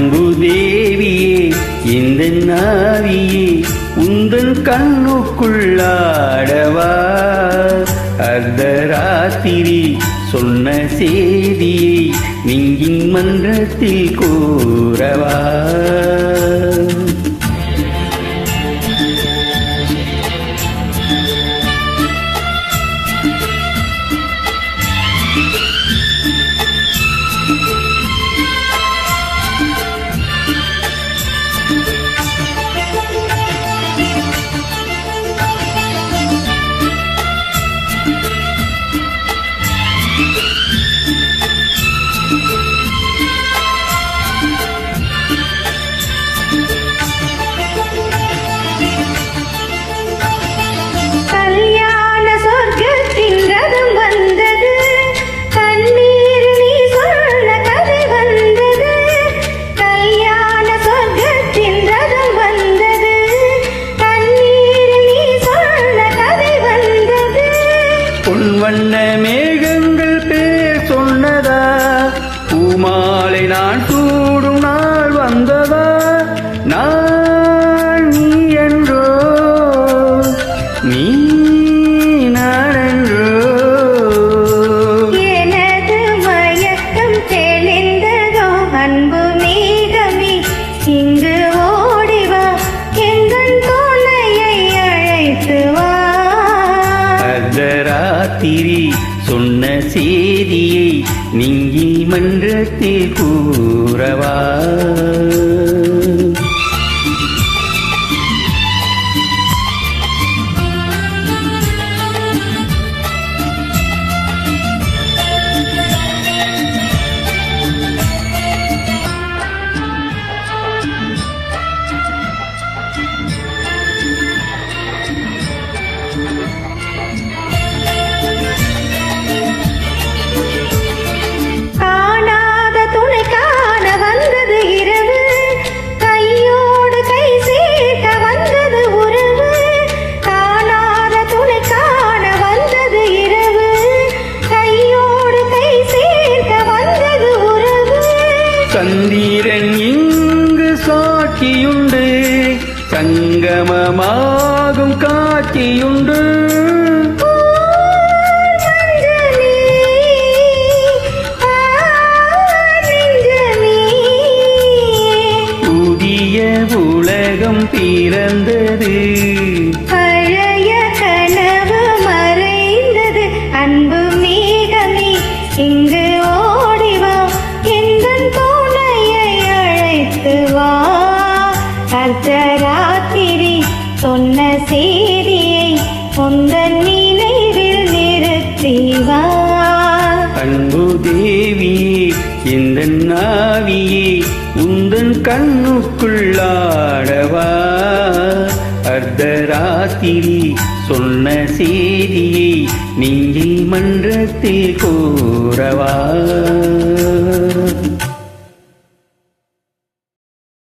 அன்பு தேவியே இந்த நாவியே உந்தன் கண்ணுக்குள்ளாடவா அர்த்தராத்திரி சொன்ன செய்தியை நெஞ்சின் மன்றத்தில் கூறவா வண்ண மேகங்கள் பேர் சொன்னதா பூமாலை நான் சூடும் நாள் வந்ததா நான் நீ என்றோ நீ நான் என்றோ எனது மயக்கம் தெளிந்ததோ அன்பு மேகமே இங்கு ஓடிவா எங்கள் துணையை அழைத்து வா அர்த்தராத்திரி சொன்ன செய்தியை நீங்கி மன்றத்தில் கூறவா சந்திரன் இங்கு சாட்சியுண்டு சங்கமமாகும் காட்சியுண்டு புதிய உலகம் பிறந்தது பழைய கனவு மறைந்தது அன்பு மேகமே இங்கு ஓடிவா எங்கள் துணையை அழைத்து வா அர்த்தராத்திரி சொன்ன செய்தியை உந்தன் நினைவில் நிறுத்தி வா அன்பு தேவியே இந்த நாவியே உந்தன் கண்ணுக்குள்ளாடவா அர்த்தராத்திரி சொன்ன செய்தியை நெஞ்சில் மன்றத்தில் கூறவா